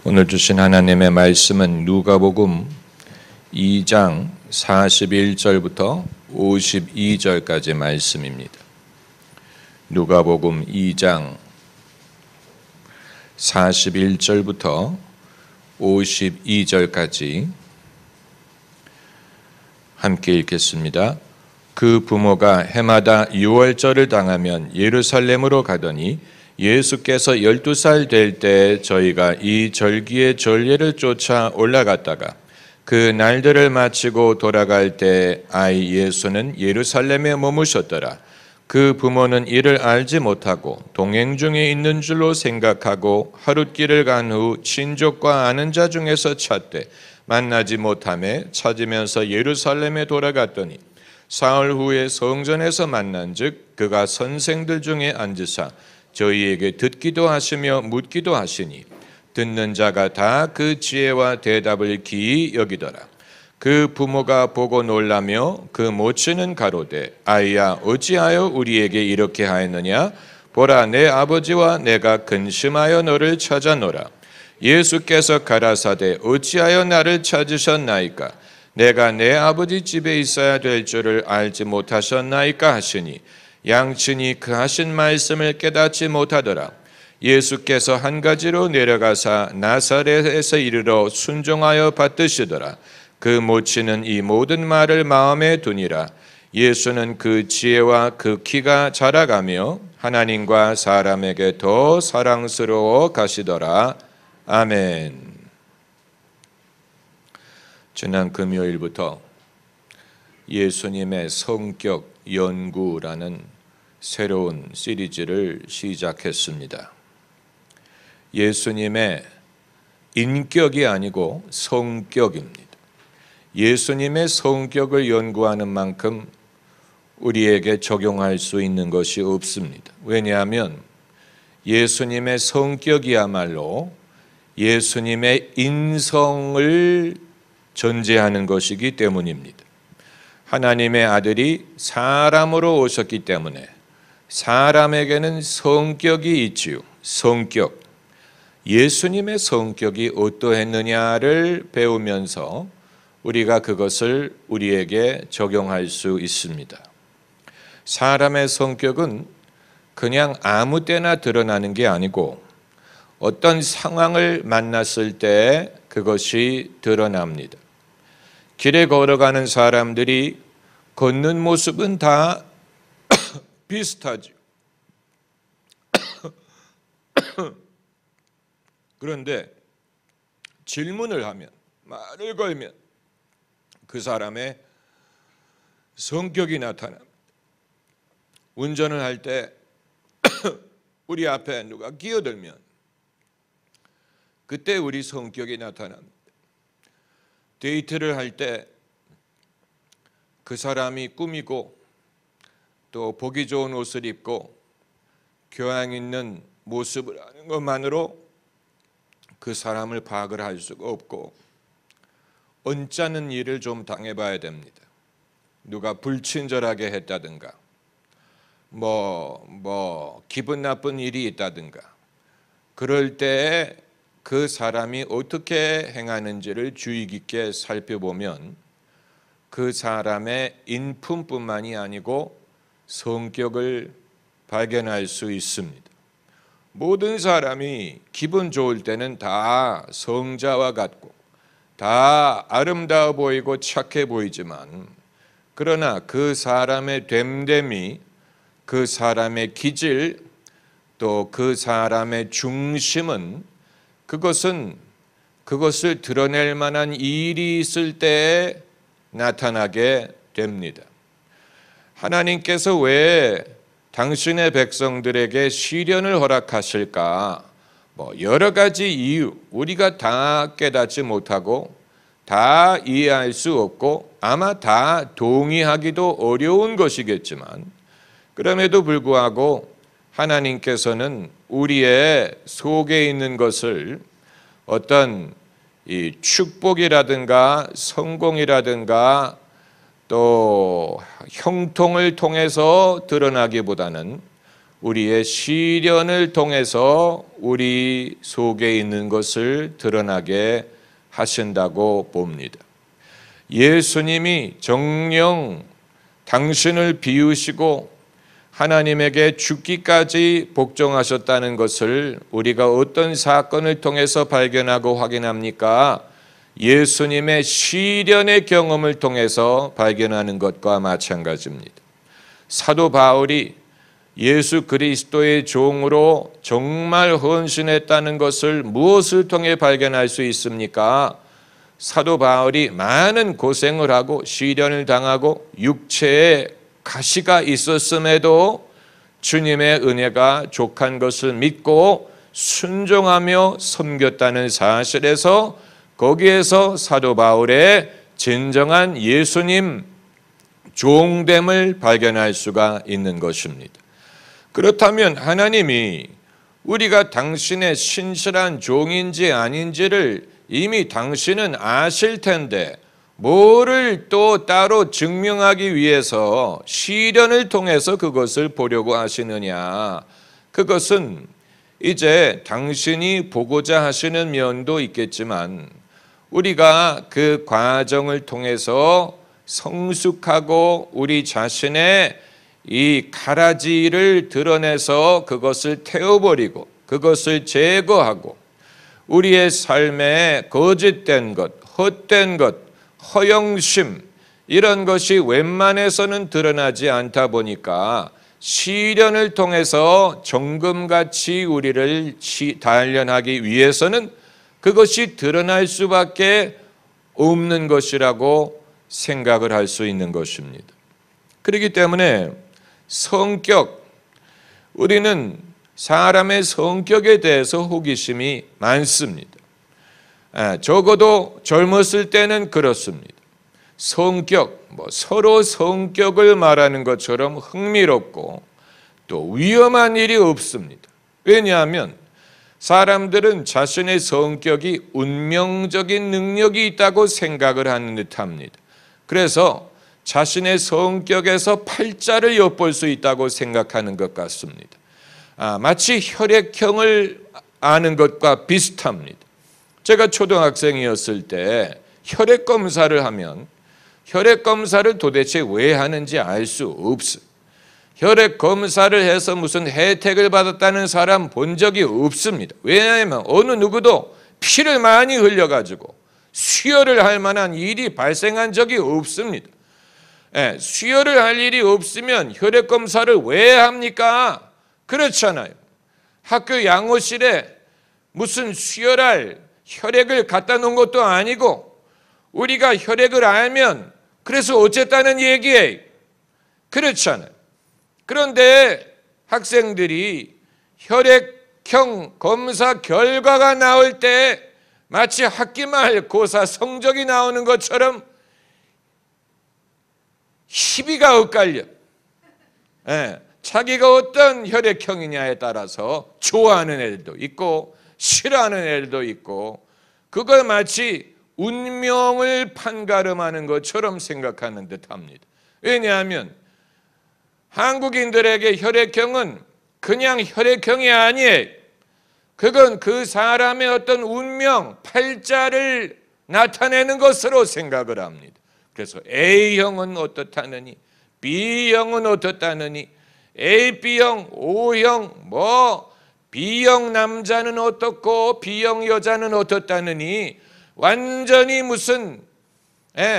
오늘 주신 하나님의 말씀은 누가복음 2장 41절부터 52절까지 말씀입니다. 누가복음 2장 41절부터 52절까지 함께 읽겠습니다. 그 부모가 해마다 유월절을 당하면 예루살렘으로 가더니 예수께서 12살 될 때 저희가 이 절기의 전례를 쫓아 올라갔다가 그 날들을 마치고 돌아갈 때 아이 예수는 예루살렘에 머무셨더라. 그 부모는 이를 알지 못하고 동행 중에 있는 줄로 생각하고 하룻길을 간 후 친족과 아는 자 중에서 찾되 만나지 못하매 찾으면서 예루살렘에 돌아갔더니 사흘 후에 성전에서 만난즉 그가 선생들 중에 앉으사 저희에게 듣기도 하시며 묻기도 하시니 듣는 자가 다 그 지혜와 대답을 기이 여기더라. 그 부모가 보고 놀라며 그 모친은 가로되 아이야 어찌하여 우리에게 이렇게 하였느냐? 보라 내 아버지와 내가 근심하여 너를 찾아노라. 예수께서 가라사대 어찌하여 나를 찾으셨나이까? 내가 내 아버지 집에 있어야 될 줄을 알지 못하셨나이까 하시니 양친이 그 하신 말씀을 깨닫지 못하더라. 예수께서 한 가지로 내려가사 나사렛에서 이르러 순종하여 받드시더라. 그 모친은 이 모든 말을 마음에 두니라. 예수는 그 지혜와 그 키가 자라가며 하나님과 사람에게 더 사랑스러워 가시더라. 아멘. 지난 금요일부터 예수님의 성격 연구라는 새로운 시리즈를 시작했습니다. 예수님의 인격이 아니고 성격입니다. 예수님의 성격을 연구하는 만큼 우리에게 적용할 수 있는 것이 없습니다. 왜냐하면 예수님의 성격이야말로 예수님의 인성을 전제하는 것이기 때문입니다. 하나님의 아들이 사람으로 오셨기 때문에 사람에게는 성격이 있지요. 성격. 예수님의 성격이 어떠했느냐를 배우면서 우리가 그것을 우리에게 적용할 수 있습니다. 사람의 성격은 그냥 아무 때나 드러나는 게 아니고 어떤 상황을 만났을 때 그것이 드러납니다. 길에 걸어가는 사람들이 걷는 모습은 다 비슷하죠. 그런데 질문을 하면, 말을 걸면 그 사람의 성격이 나타납니다. 운전을 할 때 우리 앞에 누가 끼어들면 그때 우리 성격이 나타납니다. 데이트를 할 때 그 사람이 꾸미고 또 보기 좋은 옷을 입고 교양 있는 모습을 하는 것만으로 그 사람을 파악을 할 수가 없고 언짢은 일을 좀 당해봐야 됩니다. 누가 불친절하게 했다든가 기분 나쁜 일이 있다든가 그럴 때 그 사람이 어떻게 행하는지를 주의 깊게 살펴보면 그 사람의 인품뿐만이 아니고 성격을 발견할 수 있습니다. 모든 사람이 기분 좋을 때는 다 성자와 같고 다 아름다워 보이고 착해 보이지만 그러나 그 사람의 됨됨이, 그 사람의 기질, 또 그 사람의 중심은 그것을 드러낼 만한 일이 있을 때에 나타나게 됩니다. 하나님께서 왜 당신의 백성들에게 시련을 허락하실까? 여러 가지 이유, 우리가 다 깨닫지 못하고 다 이해할 수 없고 아마 다 동의하기도 어려운 것이겠지만 그럼에도 불구하고 하나님께서는 우리의 속에 있는 것을 어떤 이 축복이라든가 성공이라든가 또 형통을 통해서 드러나기보다는 우리의 시련을 통해서 우리 속에 있는 것을 드러나게 하신다고 봅니다. 예수님이 정녕 당신을 비우시고 하나님에게 죽기까지 복종하셨다는 것을 우리가 어떤 사건을 통해서 발견하고 확인합니까? 예수님의 시련의 경험을 통해서 발견하는 것과 마찬가지입니다. 사도 바울이 예수 그리스도의 종으로 정말 헌신했다는 것을 무엇을 통해 발견할 수 있습니까? 사도 바울이 많은 고생을 하고 시련을 당하고 육체에 가시가 있었음에도 주님의 은혜가 족한 것을 믿고 순종하며 섬겼다는 사실에서 거기에서 사도 바울의 진정한 예수님 종됨을 발견할 수가 있는 것입니다. 그렇다면 하나님이 우리가 당신의 신실한 종인지 아닌지를 이미 당신은 아실 텐데 뭐를 또 따로 증명하기 위해서 시련을 통해서 그것을 보려고 하시느냐? 그것은 이제 당신이 보고자 하시는 면도 있겠지만 우리가 그 과정을 통해서 성숙하고 우리 자신의 이 가라지를 드러내서 그것을 태워버리고 그것을 제거하고 우리의 삶에 거짓된 것, 헛된 것, 허영심 이런 것이 웬만해서는 드러나지 않다 보니까 시련을 통해서 정금같이 우리를 단련하기 위해서는 그것이 드러날 수밖에 없는 것이라고 생각을 할 수 있는 것입니다. 그렇기 때문에 성격, 우리는 사람의 성격에 대해서 호기심이 많습니다. 적어도 젊었을 때는 그렇습니다. 성격, 서로 성격을 말하는 것처럼 흥미롭고 또 위험한 일이 없습니다. 왜냐하면 사람들은 자신의 성격이 운명적인 능력이 있다고 생각을 하는 듯합니다. 그래서 자신의 성격에서 팔자를 엿볼 수 있다고 생각하는 것 같습니다. 마치 혈액형을 아는 것과 비슷합니다. 제가 초등학생이었을 때 혈액 검사를 하면 혈액 검사를 도대체 왜 하는지 알 수 없어요. 혈액 검사를 해서 무슨 혜택을 받았다는 사람 본 적이 없습니다. 왜냐하면 어느 누구도 피를 많이 흘려가지고 수혈을 할 만한 일이 발생한 적이 없습니다. 수혈을 할 일이 없으면 혈액 검사를 왜 합니까? 그렇잖아요. 학교 양호실에 무슨 수혈할 혈액을 갖다 놓은 것도 아니고 우리가 혈액을 알면 그래서 어쨌다는 얘기예요. 그렇잖아요. 그런데 학생들이 혈액형 검사 결과가 나올 때 마치 학기말 고사 성적이 나오는 것처럼 희비가 엇갈려. 자기가 어떤 혈액형이냐에 따라서 좋아하는 애들도 있고 싫어하는 애들도 있고 그걸 마치 운명을 판가름하는 것처럼 생각하는 듯합니다. 왜냐하면 한국인들에게 혈액형은 그냥 혈액형이 아니에요. 그건 그 사람의 어떤 운명, 팔자를 나타내는 것으로 생각을 합니다. 그래서 A형은 어떻다느니 B형은 어떻다느니 AB형, O형, B형 남자는 어떻고 B형 여자는 어떻다느니 완전히 무슨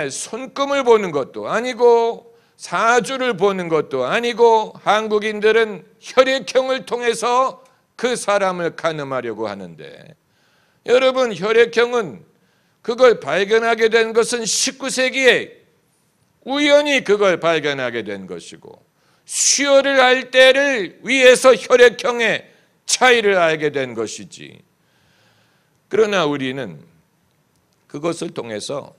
손금을 보는 것도 아니고 사주를 보는 것도 아니고 한국인들은 혈액형을 통해서 그 사람을 가늠하려고 하는데 여러분 혈액형은 그걸 발견하게 된 것은 19세기에 우연히 그걸 발견하게 된 것이고 수혈을 할 때를 위해서 혈액형의 차이를 알게 된 것이지. 그러나 우리는 그것을 통해서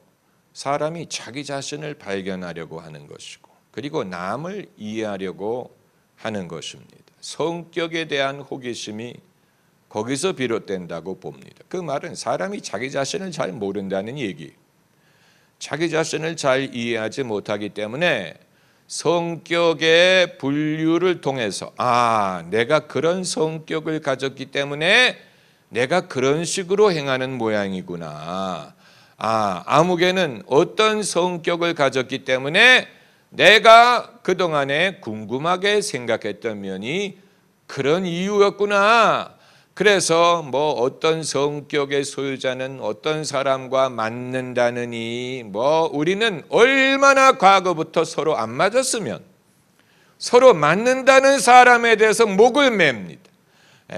사람이 자기 자신을 발견하려고 하는 것이고 그리고 남을 이해하려고 하는 것입니다. 성격에 대한 호기심이 거기서 비롯된다고 봅니다. 그 말은 사람이 자기 자신을 잘 모른다는 얘기. 자기 자신을 잘 이해하지 못하기 때문에 성격의 분류를 통해서 내가 그런 성격을 가졌기 때문에 내가 그런 식으로 행하는 모양이구나. 아무개는 어떤 성격을 가졌기 때문에 내가 그동안에 궁금하게 생각했던 면이 그런 이유였구나. 그래서 어떤 성격의 소유자는 어떤 사람과 맞는다느니 우리는 얼마나 과거부터 서로 안 맞았으면 서로 맞는다는 사람에 대해서 목을 맵니다.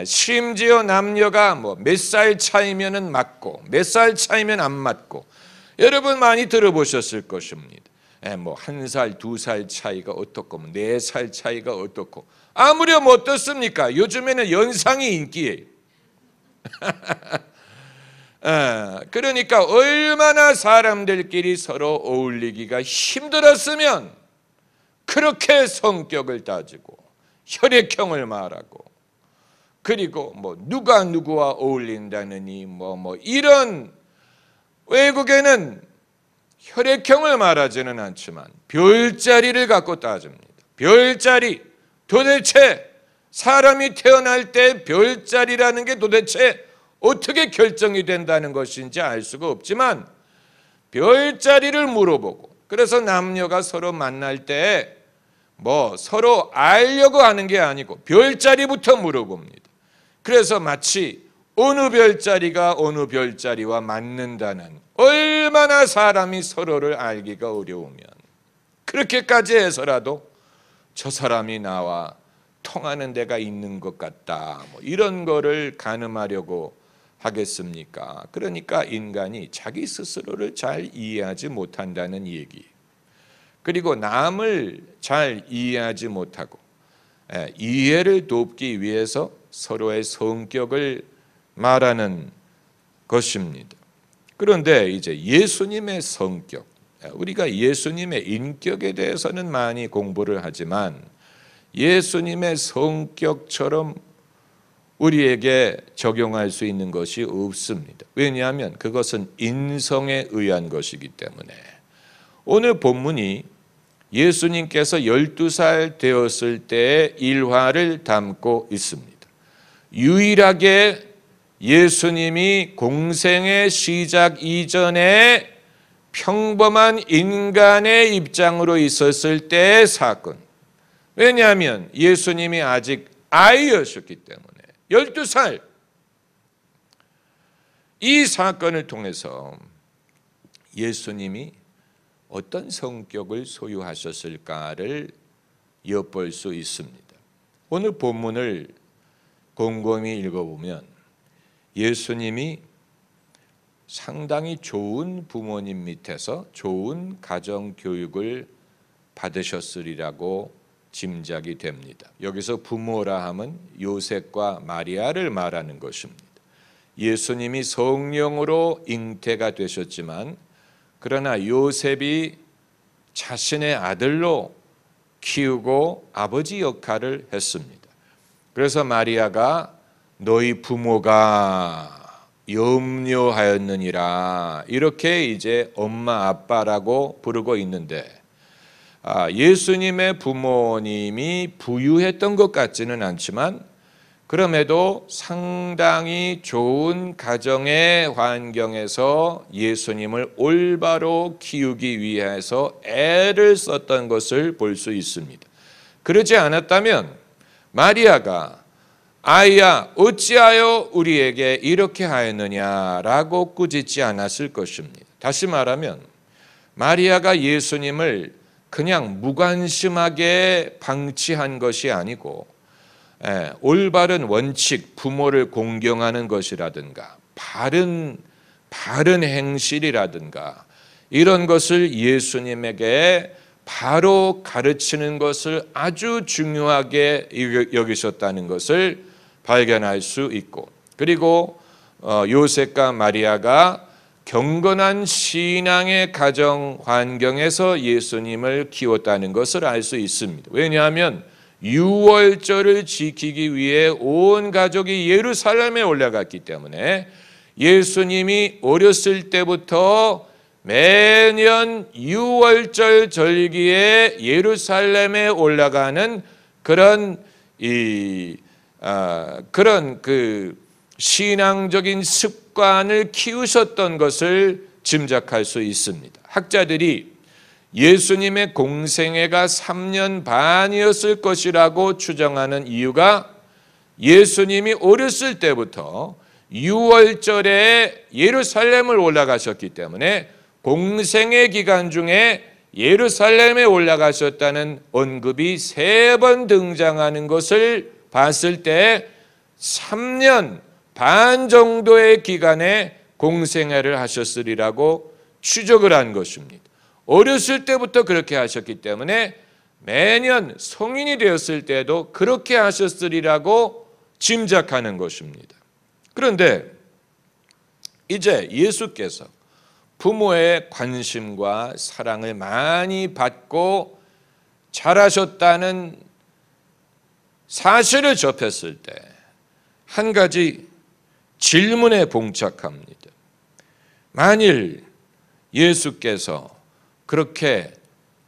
심지어 남녀가 몇 살 차이면은 맞고 몇 살 차이면 안 맞고, 여러분 많이 들어보셨을 것입니다. 1살, 2살 차이가 어떻고 4살 차이가 어떻고, 아무렴 어떻습니까? 요즘에는 연상이 인기예요. 그러니까 얼마나 사람들끼리 서로 어울리기가 힘들었으면 그렇게 성격을 따지고 혈액형을 말하고, 그리고 누가 누구와 어울린다느니 이런, 외국에는 혈액형을 말하지는 않지만 별자리를 갖고 따집니다. 별자리, 도대체 사람이 태어날 때 별자리라는 게 도대체 어떻게 결정이 된다는 것인지 알 수가 없지만 별자리를 물어보고, 그래서 남녀가 서로 만날 때 서로 알려고 하는 게 아니고 별자리부터 물어봅니다. 그래서 마치 어느 별자리가 어느 별자리와 맞는다는, 얼마나 사람이 서로를 알기가 어려우면 그렇게까지 해서라도 저 사람이 나와 통하는 데가 있는 것 같다, 이런 거를 가늠하려고 하겠습니까? 그러니까 인간이 자기 스스로를 잘 이해하지 못한다는 얘기, 그리고 남을 잘 이해하지 못하고 이해를 돕기 위해서 서로의 성격을 말하는 것입니다. 그런데 이제 예수님의 성격, 우리가 예수님의 인격에 대해서는 많이 공부를 하지만 예수님의 성격처럼 우리에게 적용할 수 있는 것이 없습니다. 왜냐하면 그것은 인성에 의한 것이기 때문에. 오늘 본문이 예수님께서 12살 되었을 때의 일화를 담고 있습니다. 유일하게 예수님이 공생의 시작 이전에 평범한 인간의 입장으로 있었을 때의 사건. 왜냐하면 예수님이 아직 아이였었기 때문에 12살. 이 사건을 통해서 예수님이 어떤 성격을 소유하셨을까를 엿볼 수 있습니다. 오늘 본문을 곰곰이 읽어보면 예수님이 상당히 좋은 부모님 밑에서 좋은 가정 교육을 받으셨으리라고 짐작이 됩니다. 여기서 부모라 함은 요셉과 마리아를 말하는 것입니다. 예수님이 성령으로 잉태가 되셨지만 그러나 요셉이 자신의 아들로 키우고 아버지 역할을 했습니다. 그래서 마리아가 너희 부모가 염려하였느니라, 이렇게 이제 엄마 아빠라고 부르고 있는데, 예수님의 부모님이 부유했던 것 같지는 않지만 그럼에도 상당히 좋은 가정의 환경에서 예수님을 올바로 키우기 위해서 애를 썼던 것을 볼 수 있습니다. 그러지 않았다면 마리아가 아이야 어찌하여 우리에게 이렇게 하였느냐라고 꾸짖지 않았을 것입니다. 다시 말하면 마리아가 예수님을 그냥 무관심하게 방치한 것이 아니고 올바른 원칙, 부모를 공경하는 것이라든가 바른 행실이라든가 이런 것을 예수님에게 바로 가르치는 것을 아주 중요하게 여기셨다는 것을 발견할 수 있고, 그리고 요셉과 마리아가 경건한 신앙의 가정 환경에서 예수님을 키웠다는 것을 알 수 있습니다. 왜냐하면 유월절을 지키기 위해 온 가족이 예루살렘에 올라갔기 때문에 예수님이 어렸을 때부터 매년 6월절 절기에 예루살렘에 올라가는 그런 그 신앙적인 습관을 키우셨던 것을 짐작할 수 있습니다. 학자들이 예수님의 공생애가 3년 반이었을 것이라고 추정하는 이유가 예수님이 어렸을 때부터 6월절에 예루살렘을 올라가셨기 때문에 공생애 기간 중에 예루살렘에 올라가셨다는 언급이 3번 등장하는 것을 봤을 때 3년 반 정도의 기간에 공생애를 하셨으리라고 추적을 한 것입니다. 어렸을 때부터 그렇게 하셨기 때문에 매년 성인이 되었을 때도 그렇게 하셨으리라고 짐작하는 것입니다. 그런데 이제 예수께서 부모의 관심과 사랑을 많이 받고 자라셨다는 사실을 접했을 때 한 가지 질문에 봉착합니다. 만일 예수께서 그렇게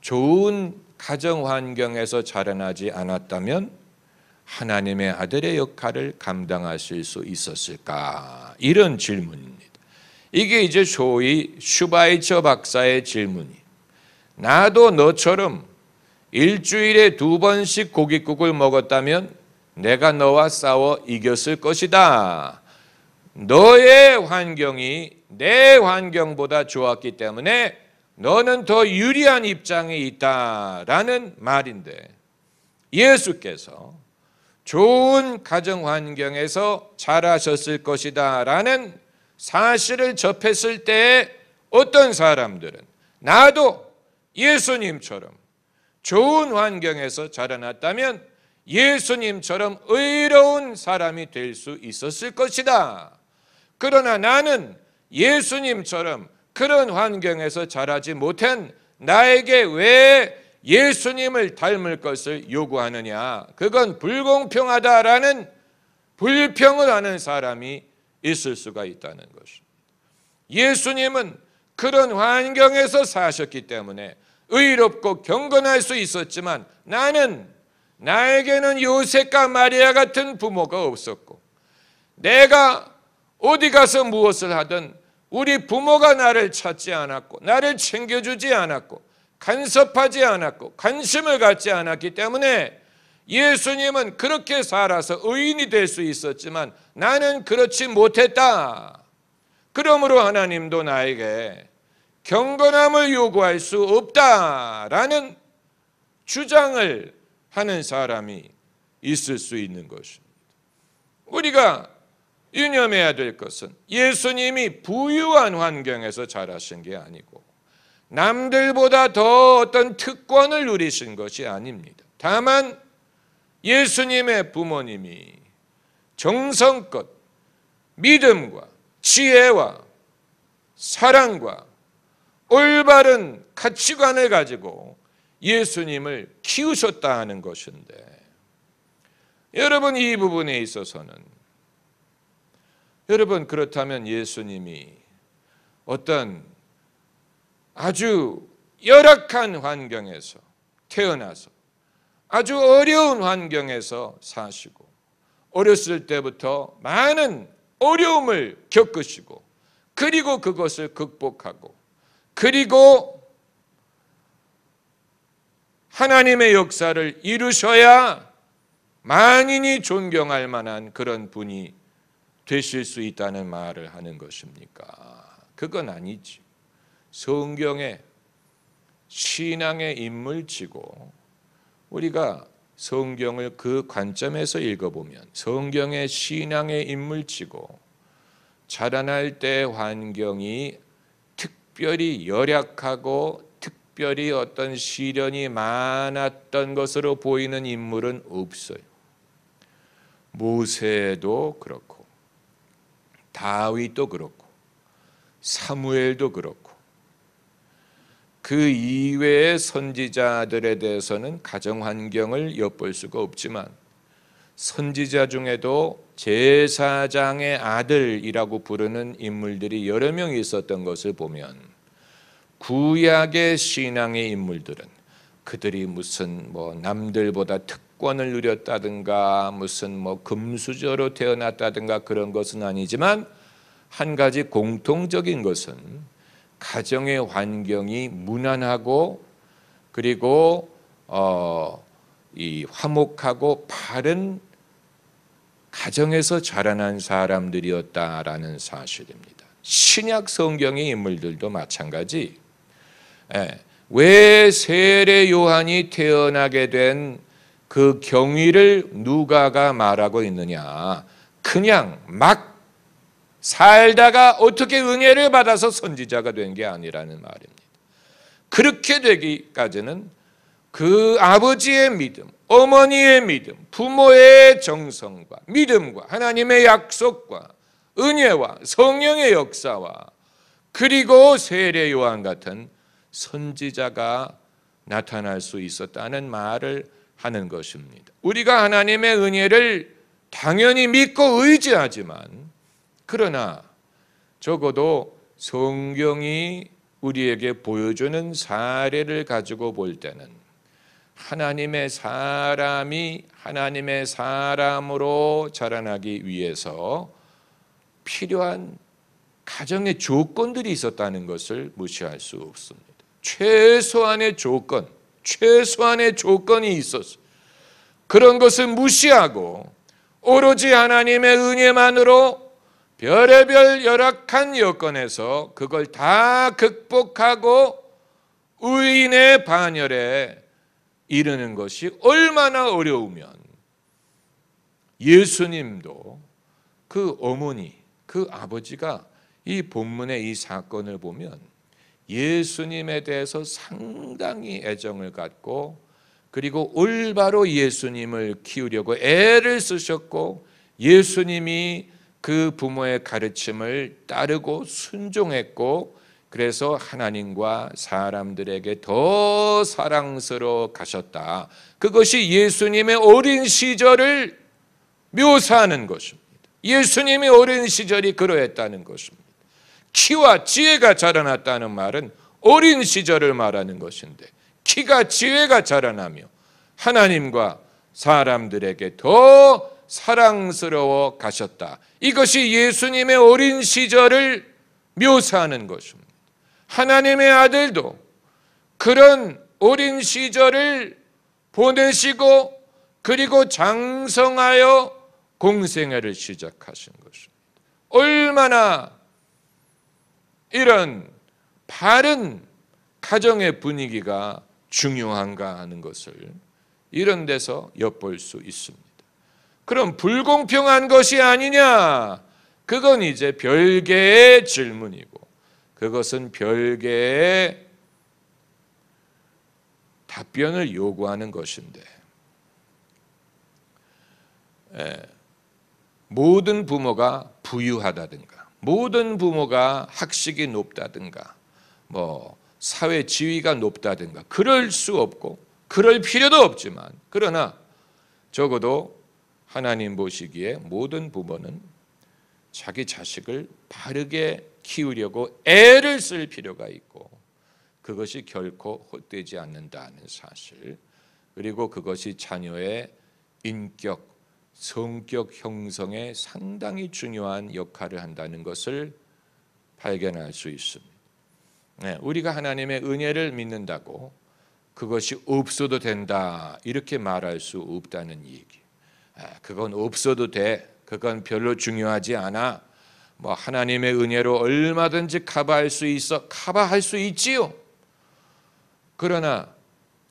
좋은 가정 환경에서 자라나지 않았다면 하나님의 아들의 역할을 감당하실 수 있었을까? 이런 질문입니다. 이게 이제 소위 슈바이처 박사의 질문이, 나도 너처럼 일주일에 2번씩 고깃국을 먹었다면 내가 너와 싸워 이겼을 것이다. 너의 환경이 내 환경보다 좋았기 때문에 너는 더 유리한 입장에 있다라는 말인데, 예수께서 좋은 가정 환경에서 자라셨을 것이다 라는 사실을 접했을 때 어떤 사람들은 나도 예수님처럼 좋은 환경에서 자라났다면 예수님처럼 의로운 사람이 될 수 있었을 것이다. 그러나 나는 예수님처럼 그런 환경에서 자라지 못한 나에게 왜 예수님을 닮을 것을 요구하느냐, 그건 불공평하다라는 불평을 하는 사람이 있을 수가 있다는 것입니다. 예수님은 그런 환경에서 사셨기 때문에 의롭고 경건할 수 있었지만 나에게는 요셉과 마리아 같은 부모가 없었고, 내가 어디 가서 무엇을 하든 우리 부모가 나를 찾지 않았고 나를 챙겨주지 않았고 간섭하지 않았고 관심을 갖지 않았기 때문에 예수님은 그렇게 살아서 의인이 될 수 있었지만 나는 그렇지 못했다. 그러므로 하나님도 나에게 경건함을 요구할 수 없다라는 주장을 하는 사람이 있을 수 있는 것입니다. 우리가 유념해야 될 것은 예수님이 부유한 환경에서 자라신 게 아니고 남들보다 더 어떤 특권을 누리신 것이 아닙니다. 다만 예수님의 부모님이 정성껏 믿음과 지혜와 사랑과 올바른 가치관을 가지고 예수님을 키우셨다 하는 것인데, 여러분 이 부분에 있어서는 여러분 그렇다면 예수님이 어떤 아주 열악한 환경에서 태어나서 아주 어려운 환경에서 사시고 어렸을 때부터 많은 어려움을 겪으시고 그리고 그것을 극복하고 그리고 하나님의 역사를 이루셔야 만인이 존경할 만한 그런 분이 되실 수 있다는 말을 하는 것입니까? 그건 아니지. 성경의 신앙의 인물치고 우리가 성경을 그 관점에서 읽어보면 성경의 신앙의 인물치고 자라날 때 환경이 특별히 열악하고 특별히 어떤 시련이 많았던 것으로 보이는 인물은 없어요. 모세도 그렇고 다윗도 그렇고 사무엘도 그렇고 그 이외의 선지자들에 대해서는 가정 환경을 엿볼 수가 없지만 선지자 중에도 제사장의 아들이라고 부르는 인물들이 여러 명 있었던 것을 보면 구약의 신앙의 인물들은 그들이 무슨 남들보다 특권을 누렸다든가 무슨 금수저로 태어났다든가 그런 것은 아니지만 한 가지 공통적인 것은 가정의 환경이 무난하고 그리고 이 화목하고 바른 가정에서 자라난 사람들이었다라는 사실입니다. 신약 성경의 인물들도 마찬가지. 왜 세례 요한이 태어나게 된 그 경위를 누가가 말하고 있느냐? 그냥 막 살다가 어떻게 은혜를 받아서 선지자가 된 게 아니라는 말입니다. 그렇게 되기까지는 그 아버지의 믿음, 어머니의 믿음, 부모의 정성과 믿음과 하나님의 약속과 은혜와 성령의 역사와 그리고 세례 요한 같은 선지자가 나타날 수 있었다는 말을 하는 것입니다. 우리가 하나님의 은혜를 당연히 믿고 의지하지만 그러나 적어도 성경이 우리에게 보여주는 사례를 가지고 볼 때는 하나님의 사람이 하나님의 사람으로 자라나기 위해서 필요한 가정의 조건들이 있었다는 것을 무시할 수 없습니다. 최소한의 조건이 있었어요. 그런 것을 무시하고 오로지 하나님의 은혜만으로 별의별 열악한 여건에서 그걸 다 극복하고 의인의 반열에 이르는 것이 얼마나 어려우면 예수님도 그 어머니, 그 아버지가 이 본문의 이 사건을 보면 예수님에 대해서 상당히 애정을 갖고 그리고 올바로 예수님을 키우려고 애를 쓰셨고 예수님이 그 부모의 가르침을 따르고 순종했고 그래서 하나님과 사람들에게 더 사랑스러워 가셨다. 그것이 예수님의 어린 시절을 묘사하는 것입니다. 예수님이 어린 시절이 그러했다는 것입니다. 키와 지혜가 자라났다는 말은 어린 시절을 말하는 것인데 키가 지혜가 자라나며 하나님과 사람들에게 더 사랑스러워 가셨다. 이것이 예수님의 어린 시절을 묘사하는 것입니다. 하나님의 아들도 그런 어린 시절을 보내시고 그리고 장성하여 공생애를 시작하신 것입니다. 얼마나 이런 바른 가정의 분위기가 중요한가 하는 것을 이런 데서 엿볼 수 있습니다. 그럼 불공평한 것이 아니냐? 그건 이제 별개의 질문이고 그것은 별개의 답변을 요구하는 것인데 모든 부모가 부유하다든가 모든 부모가 학식이 높다든가 사회 지위가 높다든가 그럴 수 없고 그럴 필요도 없지만 그러나 적어도 하나님 보시기에 모든 부모는 자기 자식을 바르게 키우려고 애를 쓸 필요가 있고 그것이 결코 헛되지 않는다는 사실 그리고 그것이 자녀의 인격, 성격 형성에 상당히 중요한 역할을 한다는 것을 발견할 수 있습니다. 우리가 하나님의 은혜를 믿는다고 그것이 없어도 된다 이렇게 말할 수 없다는 얘기. 그건 없어도 돼. 그건 별로 중요하지 않아. 하나님의 은혜로 얼마든지 커버할 수 있어. 커버할 수 있지요. 그러나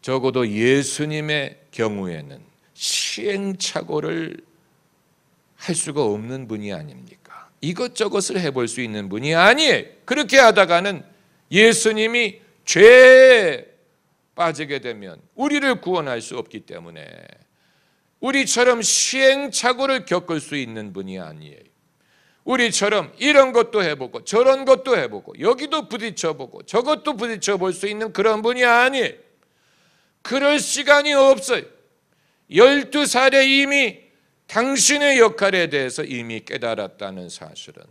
적어도 예수님의 경우에는 시행착오를 할 수가 없는 분이 아닙니까? 이것저것을 해볼 수 있는 분이 아니에요. 그렇게 하다가는 예수님이 죄에 빠지게 되면 우리를 구원할 수 없기 때문에 우리처럼 시행착오를 겪을 수 있는 분이 아니에요. 우리처럼 이런 것도 해보고 저런 것도 해보고 여기도 부딪혀보고 저것도 부딪혀볼 수 있는 그런 분이 아니에요. 그럴 시간이 없어요. 12살에 이미 당신의 역할에 대해서 이미 깨달았다는 사실은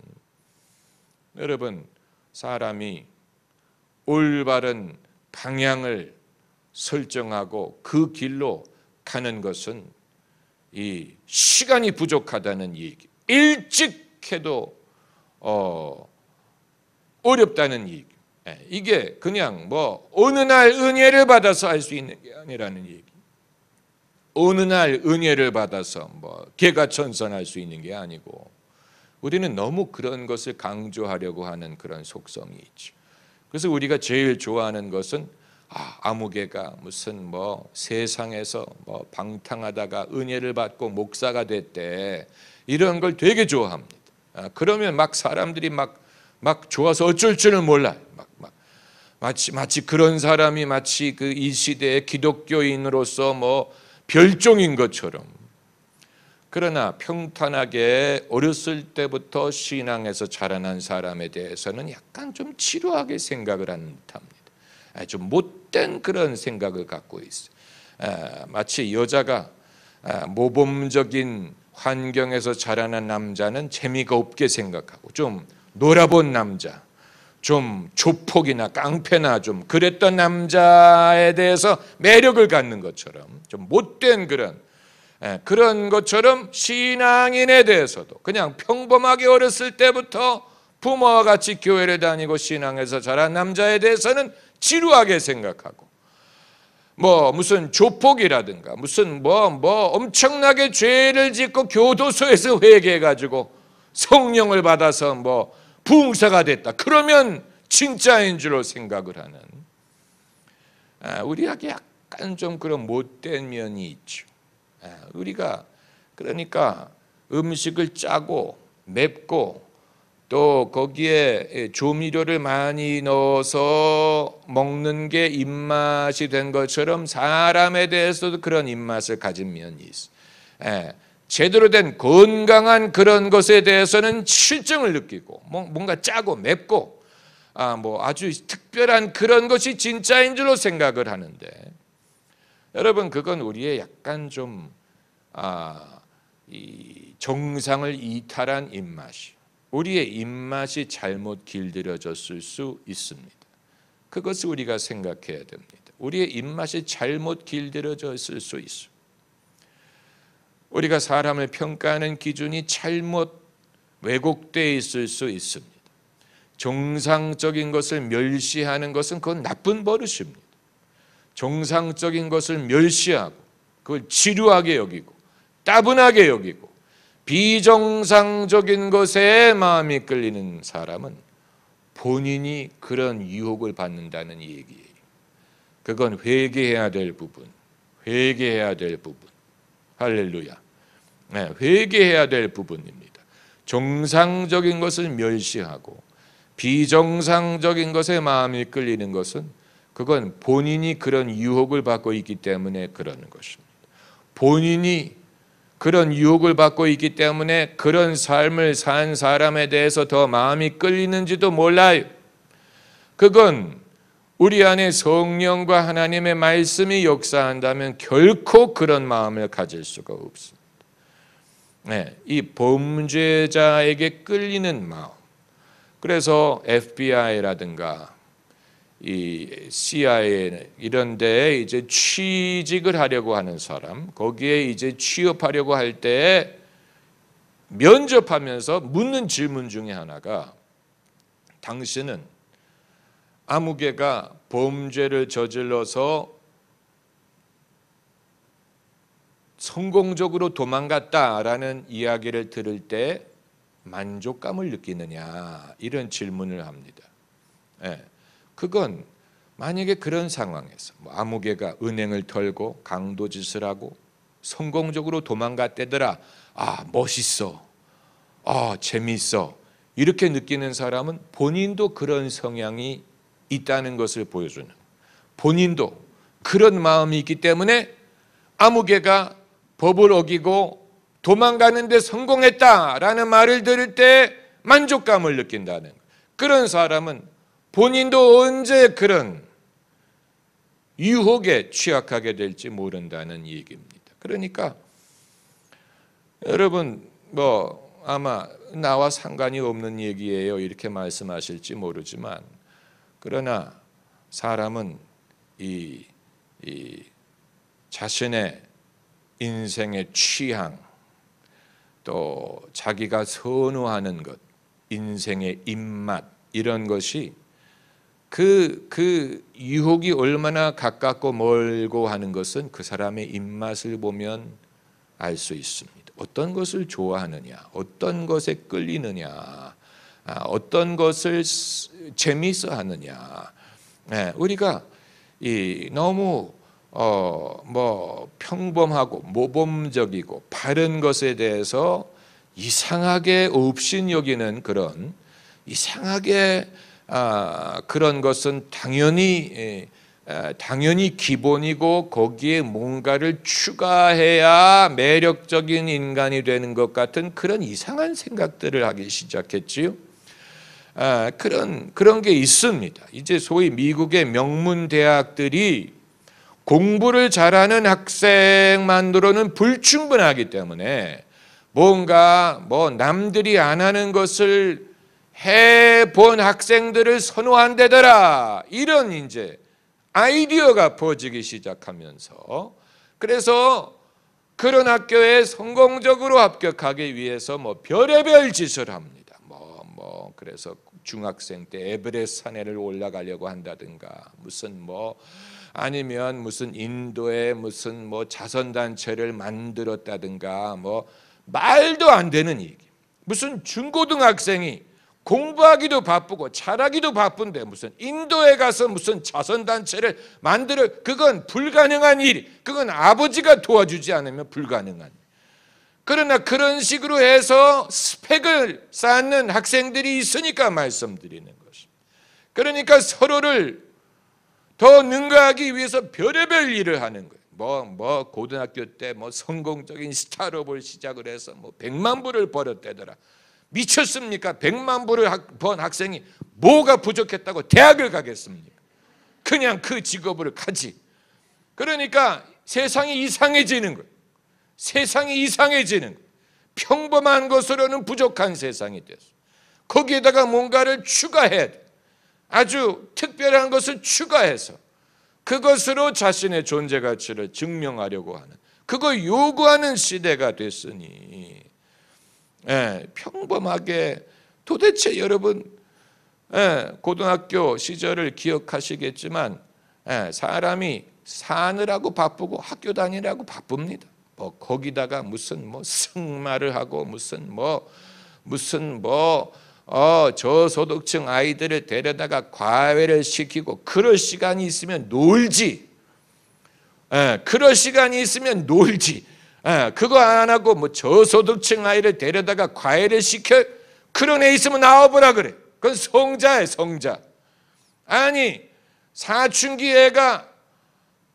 여러분 사람이 올바른 방향을 설정하고 그 길로 가는 것은 이 시간이 부족하다는 얘기. 일찍 해도 어렵다는 얘기. 이게 그냥 뭐 어느 날 은혜를 받아서 할 수 있는 게 아니라는 얘기. 어느 날 은혜를 받아서 뭐 개가천선할 수 있는 게 아니고, 우리는 너무 그런 것을 강조하려고 하는 그런 속성이 있죠. 그래서 우리가 제일 좋아하는 것은 아무개가 무슨 뭐 세상에서 뭐 방탕하다가 은혜를 받고 목사가 됐대, 이런 걸 되게 좋아합니다. 그러면 막 사람들이 막 좋아서 어쩔 줄을 몰라요. 마치 그런 사람이 마치 그 이 시대의 기독교인으로서 뭐 별종인 것처럼. 그러나 평탄하게 어렸을 때부터 신앙에서 자라난 사람에 대해서는 약간 좀 지루하게 생각을 하는 듯합니다. 좀 못된 그런 생각을 갖고 있어요. 마치 여자가 모범적인 환경에서 자라난 남자는 재미가 없게 생각하고, 좀 놀아본 남자, 좀 조폭이나 깡패나 좀 그랬던 남자에 대해서 매력을 갖는 것처럼, 좀 못된 그런 것처럼 신앙인에 대해서도 그냥 평범하게 어렸을 때부터 부모와 같이 교회를 다니고 신앙에서 자란 남자에 대해서는 지루하게 생각하고, 뭐 무슨 조폭이라든가 무슨 뭐 엄청나게 죄를 짓고 교도소에서 회개해가지고 성령을 받아서 뭐 부흥사가 됐다, 그러면 진짜인 줄로 생각을 하는, 우리에게 약간 좀 그런 못된 면이 있죠. 우리가 그러니까 음식을 짜고 맵고 또 거기에 조미료를 많이 넣어서 먹는 게 입맛이 된 것처럼 사람에 대해서도 그런 입맛을 가진 면이 있어요. 제대로 된 건강한 그런 것에 대해서는 실증을 느끼고, 뭔가 짜고 맵고 뭐 아주 특별한 그런 것이 진짜인 줄로 생각을 하는데, 여러분 그건 우리의 약간 좀 이 정상을 이탈한 입맛이, 우리의 입맛이 잘못 길들여졌을 수 있습니다. 그것을 우리가 생각해야 됩니다. 우리의 입맛이 잘못 길들여졌을 수 있어요. 우리가 사람을 평가하는 기준이 잘못 왜곡되어 있을 수 있습니다. 정상적인 것을 멸시하는 것은 그건 나쁜 버릇입니다. 정상적인 것을 멸시하고 그걸 지루하게 여기고 따분하게 여기고 비정상적인 것에 마음이 끌리는 사람은 본인이 그런 유혹을 받는다는 얘기예요. 그건 회개해야 될 부분, 회개해야 될 부분. 할렐루야. 회개해야 될 부분입니다. 정상적인 것을 멸시하고 비정상적인 것에 마음이 끌리는 것은 그건 본인이 그런 유혹을 받고 있기 때문에 그러는 것입니다. 본인이 그런 유혹을 받고 있기 때문에 그런 삶을 산 사람에 대해서 더 마음이 끌리는지도 몰라요. 그건 우리 안에 성령과 하나님의 말씀이 역사한다면 결코 그런 마음을 가질 수가 없습니다. 이 범죄자에게 끌리는 마음. 그래서 FBI라든가 이 CIA 이런 데에 이제 취직을 하려고 하는 사람, 거기에 이제 취업하려고 할 때 면접하면서 묻는 질문 중에 하나가, 당신은 아무개가 범죄를 저질러서 성공적으로 도망갔다라는 이야기를 들을 때 만족감을 느끼느냐, 이런 질문을 합니다. 그건 만약에 그런 상황에서 아무개가 은행을 털고 강도짓을 하고 성공적으로 도망갔대더라, 멋있어, 재밌어, 이렇게 느끼는 사람은 본인도 그런 성향이 있다는 것을 보여주는, 본인도 그런 마음이 있기 때문에 아무개가 법을 어기고 도망가는데 성공했다라는 말을 들을 때 만족감을 느낀다는, 그런 사람은 본인도 언제 그런 유혹에 취약하게 될지 모른다는 얘기입니다. 그러니까 여러분 아마 나와 상관이 없는 얘기예요 이렇게 말씀하실지 모르지만, 그러나 사람은 이 자신의 인생의 취향, 또 자기가 선호하는 것, 인생의 입맛, 이런 것이 그 유혹이 얼마나 가깝고 멀고 하는 것은 그 사람의 입맛을 보면 알 수 있습니다. 어떤 것을 좋아하느냐, 어떤 것에 끌리느냐, 어떤 것을 재미있어 하느냐. 우리가 너무 평범하고 모범적이고 바른 것에 대해서 이상하게 없인 여기는 그런 이상하게 그런 것은 당연히 기본이고 거기에 뭔가를 추가해야 매력적인 인간이 되는 것 같은 그런 이상한 생각들을 하기 시작했지요. 그런 게 있습니다. 이제 소위 미국의 명문 대학들이 공부를 잘하는 학생만으로는 불충분하기 때문에 뭔가 남들이 안 하는 것을 해본 학생들을 선호한다더라, 이런 이제 아이디어가 퍼지기 시작하면서, 그래서 그런 학교에 성공적으로 합격하기 위해서 별의별 짓을 합니다. 그래서 중학생 때 에베레스트 산에를 올라가려고 한다든가, 아니면 무슨 인도에 무슨 자선 단체를 만들었다든가, 말도 안 되는 얘기. 무슨 중고등학생이 공부하기도 바쁘고 잘하기도 바쁜데 무슨 인도에 가서 무슨 자선단체를 그건 불가능한 일, 그건 아버지가 도와주지 않으면 불가능한 일. 그러나 그런 식으로 해서 스펙을 쌓는 학생들이 있으니까 말씀드리는 것입니다. 그러니까 서로를 더 능가하기 위해서 별의별 일을 하는 거예요. 고등학교 때 성공적인 스타트업을 시작을 해서 100만 불을 벌었대더라. 미쳤습니까? 100만 불을 번 학생이 뭐가 부족했다고 대학을 가겠습니까? 그냥 그 직업을 가지. 그러니까 세상이 이상해지는 거예요. 세상이 이상해지는 거예요. 평범한 것으로는 부족한 세상이 됐어요. 거기에다가 뭔가를 추가해야 돼. 아주 특별한 것을 추가해서 그것으로 자신의 존재 가치를 증명하려고 하는, 그걸 요구하는 시대가 됐으니, 평범하게, 도대체 여러분 고등학교 시절을 기억하시겠지만 사람이 사느라고 바쁘고 학교 다니라고 바쁩니다. 거기다가 무슨 승마를 하고 무슨 저소득층 아이들을 데려다가 과외를 시키고, 그럴 시간이 있으면 놀지. 그럴 시간이 있으면 놀지. 그거 안 하고 저소득층 아이를 데려다가 과외를 시켜, 그런 애 있으면 나와보라 그래. 그건 성자예요, 성자. 아니, 사춘기 애가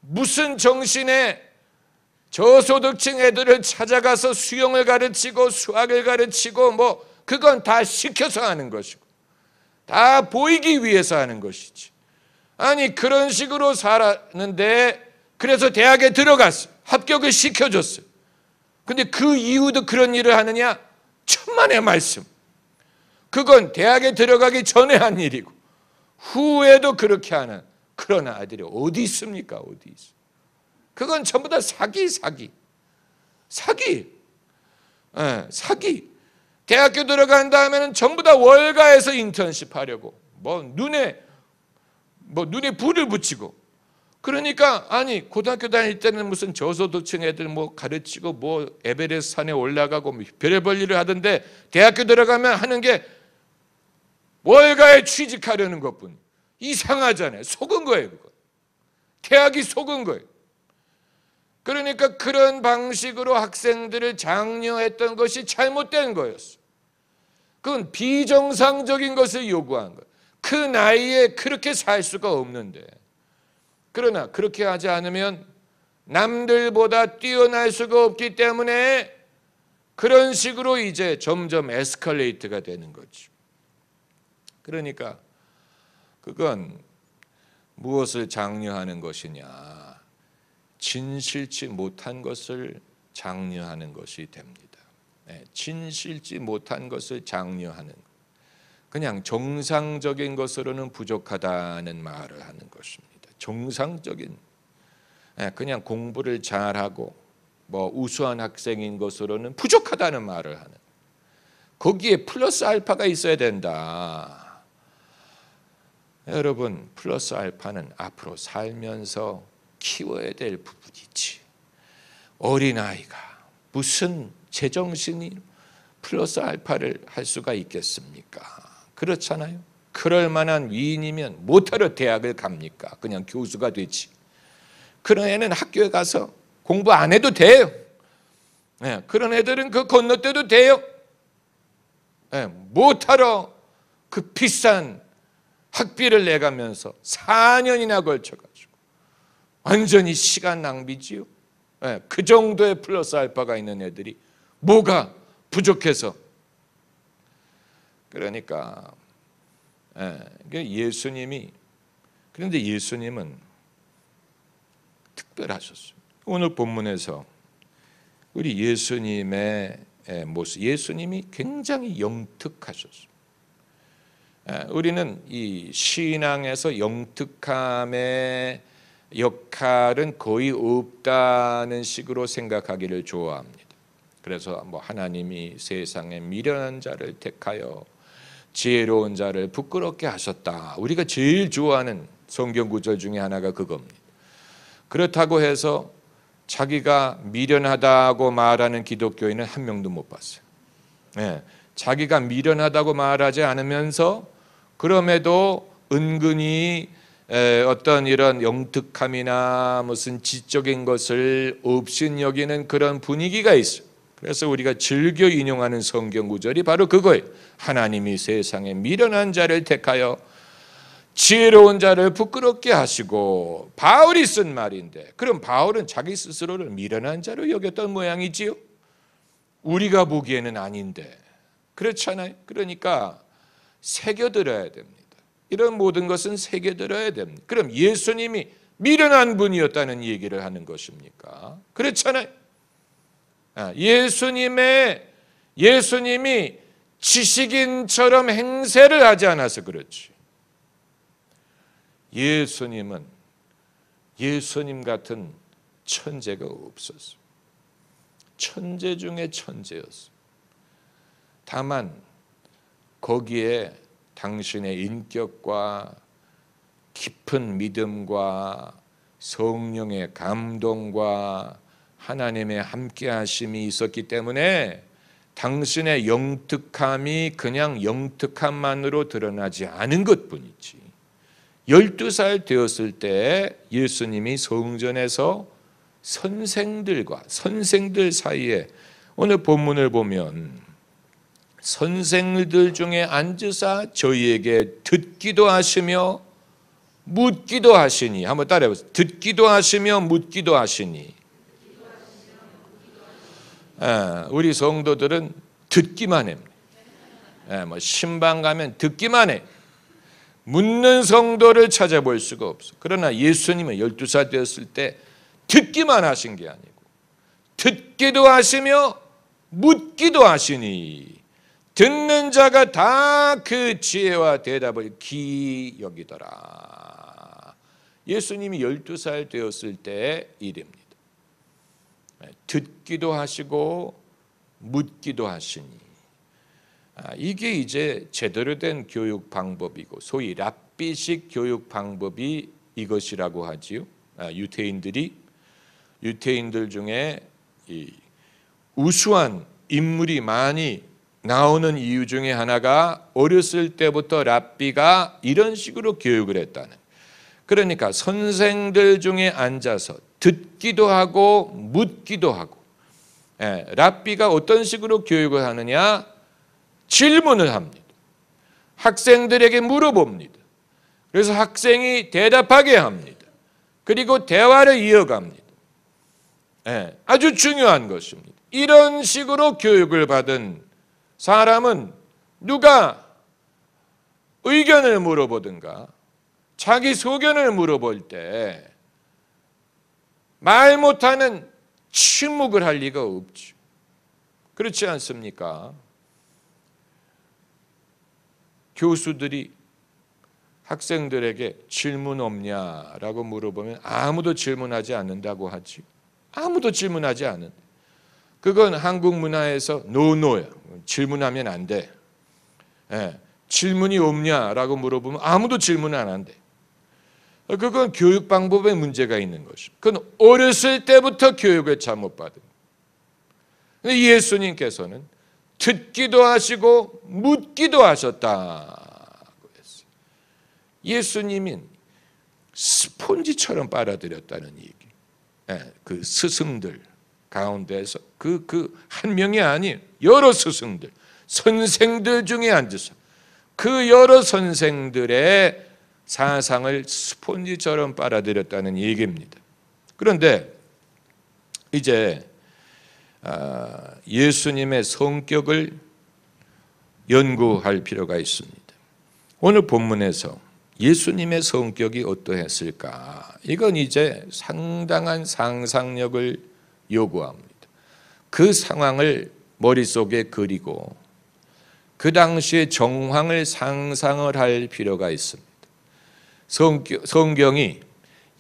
무슨 정신에 저소득층 애들을 찾아가서 수영을 가르치고 수학을 가르치고 그건 다 시켜서 하는 것이고 다 보이기 위해서 하는 것이지. 아니, 그런 식으로 살았는데, 그래서 대학에 들어갔어. 합격을 시켜줬어요. 근데 그 이후도 그런 일을 하느냐? 천만의 말씀. 그건 대학에 들어가기 전에 한 일이고 후에도 그렇게 하는 그런 아이들이 어디 있습니까? 어디 있어? 그건 전부 다 사기. 대학교 들어간 다음에는 전부 다 월가에서 인턴십 하려고 눈에 불을 붙이고. 그러니까 아니, 고등학교 다닐 때는 무슨 저소득층 애들 가르치고 에베레스트 산에 올라가고 별의별 일을 하던데, 대학교 들어가면 하는 게 월가에 취직하려는 것뿐. 이상하잖아요. 속은 거예요, 그거. 대학이 속은 거예요. 그러니까 그런 방식으로 학생들을 장려했던 것이 잘못된 거였어. 그건 비정상적인 것을 요구한 거예요. 그 나이에 그렇게 살 수가 없는데. 그러나 그렇게 하지 않으면 남들보다 뛰어날 수가 없기 때문에 그런 식으로 이제 점점 에스컬레이트가 되는 거죠. 그러니까 그건 무엇을 장려하는 것이냐? 진실치 못한 것을 장려하는 것이 됩니다. 진실치 못한 것을 장려하는 것. 그냥 정상적인 것으로는 부족하다는 말을 하는 것입니다. 정상적인, 그냥 공부를 잘하고 우수한 학생인 것으로는 부족하다는 말을 하는, 거기에 플러스 알파가 있어야 된다. 여러분, 플러스 알파는 앞으로 살면서 키워야 될 부분이지, 어린아이가 무슨 제정신이 플러스 알파를 할 수가 있겠습니까? 그렇잖아요. 그럴 만한 위인이면 못하러 대학을 갑니까? 그냥 교수가 되지. 그런 애는 학교에 가서 공부 안 해도 돼요. 그런 애들은 그 건너뛰어도 돼요. 못하러 그 비싼 학비를 내가면서 4년이나 걸쳐가지고 완전히 시간 낭비지요. 그 정도의 플러스 알파가 있는 애들이 뭐가 부족해서. 그러니까 예수님이, 그런데 예수님은 특별하셨어요. 오늘 본문에서 우리 예수님의 모습, 예수님이 굉장히 영특하셨어요. 우리는 이 신앙에서 영특함의 역할은 거의 없다는 식으로 생각하기를 좋아합니다. 그래서 하나님이 세상에 미련한 자를 택하여 지혜로운 자를 부끄럽게 하셨다. 우리가 제일 좋아하는 성경 구절 중에 하나가 그겁니다. 그렇다고 해서 자기가 미련하다고 말하는 기독교인은 한 명도 못 봤어요. 자기가 미련하다고 말하지 않으면서 그럼에도 은근히 어떤 이런 영특함이나 무슨 지적인 것을 업신여기는 그런 분위기가 있어요. 그래서 우리가 즐겨 인용하는 성경 구절이 바로 그거예요. 하나님이 세상에 미련한 자를 택하여 지혜로운 자를 부끄럽게 하시고. 바울이 쓴 말인데, 그럼 바울은 자기 스스로를 미련한 자로 여겼던 모양이지요. 우리가 보기에는 아닌데. 그렇잖아요. 그러니까 새겨들어야 됩니다. 이런 모든 것은 새겨들어야 됩니다. 그럼 예수님이 미련한 분이었다는 얘기를 하는 것입니까? 그렇잖아요. 예수님이 지식인처럼 행세를 하지 않아서 그렇지. 예수님은 예수님 같은 천재가 없었어요. 천재 중에 천재였어요. 다만 거기에 당신의 인격과 깊은 믿음과 성령의 감동과 하나님의 함께하심이 있었기 때문에 당신의 영특함이 그냥 영특함만으로 드러나지 않은 것뿐이지. 12살 되었을 때 예수님이 성전에서 선생들 사이에, 오늘 본문을 보면 선생들 중에 앉으사 저희에게 듣기도 하시며 묻기도 하시니. 한번 따라해보세요. 듣기도 하시며 묻기도 하시니. 우리 성도들은 듣기만 해. 신방 가면 듣기만 해. 묻는 성도를 찾아볼 수가 없어. 그러나 예수님은 12살 되었을 때 듣기만 하신 게 아니고 듣기도 하시며 묻기도 하시니 듣는 자가 다 그 지혜와 대답을 귀히 여기더라. 예수님이 12살 되었을 때의 일입니다. 듣기도 하시고 묻기도 하시니. 이게 이제 제대로 된 교육 방법이고, 소위 랍비식 교육 방법이 이것이라고 하지요. 유태인들 중에 이 우수한 인물이 많이 나오는 이유 중에 하나가 어렸을 때부터 랍비가 이런 식으로 교육을 했다는. 그러니까 선생들 중에 앉아서 듣기도 하고 묻기도 하고. 랍비가 어떤 식으로 교육을 하느냐? 질문을 합니다. 학생들에게 물어봅니다. 그래서 학생이 대답하게 합니다. 그리고 대화를 이어갑니다. 아주 중요한 것입니다. 이런 식으로 교육을 받은 사람은 누가 의견을 물어보든가 자기 소견을 물어볼 때 말 못하는 침묵을 할 리가 없죠. 그렇지 않습니까? 교수들이 학생들에게 질문 없냐라고 물어보면 아무도 질문하지 않는다고 하지. 아무도 질문하지 않은. 그건 한국 문화에서 노노야. 질문하면 안 돼. 질문이 없냐라고 물어보면 아무도 질문 안 한대. 그건 교육 방법에 문제가 있는 것이죠. 그건 어렸을 때부터 교육을 잘못받은. 예수님께서는 듣기도 하시고 묻기도 하셨다고 했어요. 예수님은 스폰지처럼 빨아들였다는 얘기. 그 스승들 가운데서 그 한 명이 아닌 여러 스승들, 선생들 중에 앉아서 그 여러 선생들의 사상을 스폰지처럼 빨아들였다는 얘기입니다. 그런데 이제 예수님의 성격을 연구할 필요가 있습니다. 오늘 본문에서 예수님의 성격이 어떠했을까? 이건 이제 상당한 상상력을 요구합니다. 그 상황을 머릿속에 그리고 그 당시의 정황을 상상을 할 필요가 있습니다. 성경이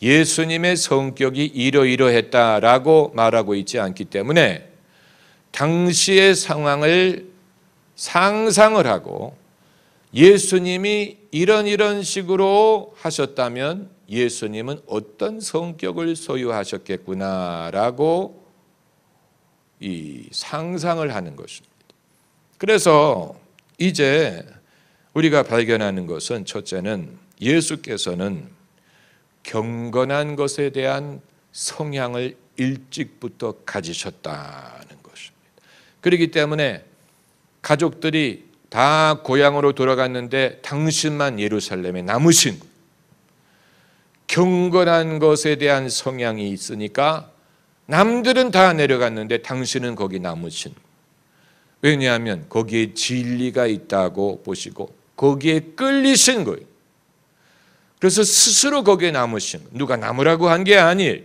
예수님의 성격이 이러이러했다라고 말하고 있지 않기 때문에 당시의 상황을 상상을 하고 예수님이 이런 식으로 하셨다면 예수님은 어떤 성격을 소유하셨겠구나라고 이 상상을 하는 것입니다. 그래서 이제 우리가 발견하는 것은 첫째는 예수께서는 경건한 것에 대한 성향을 일찍부터 가지셨다는 것입니다. 그렇기 때문에 가족들이 다 고향으로 돌아갔는데 당신만 예루살렘에 남으신 거예요. 경건한 것에 대한 성향이 있으니까 남들은 다 내려갔는데 당신은 거기 남으신 거예요. 왜냐하면 거기에 진리가 있다고 보시고 거기에 끌리신 거예요. 그래서 스스로 거기에 남으신 거예요. 누가 남으라고 한 게 아니에요.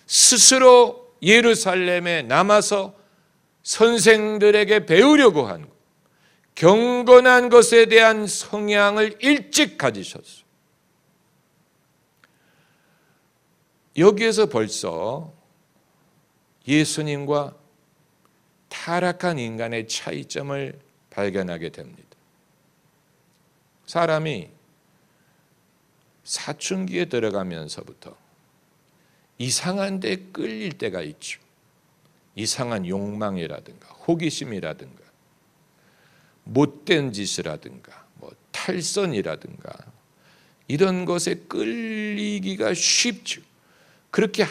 스스로 예루살렘에 남아서 선생들에게 배우려고 한 거예요. 경건한 것에 대한 성향을 일찍 가지셨어요. 여기에서 벌써 예수님과 타락한 인간의 차이점을 발견하게 됩니다. 사람이 사춘기에 들어가면서부터 이상한 데 끌릴 때가 있죠. 이상한 욕망이라든가 호기심이라든가 못된 짓이라든가 탈선이라든가 이런 것에 끌리기가 쉽죠. 그렇게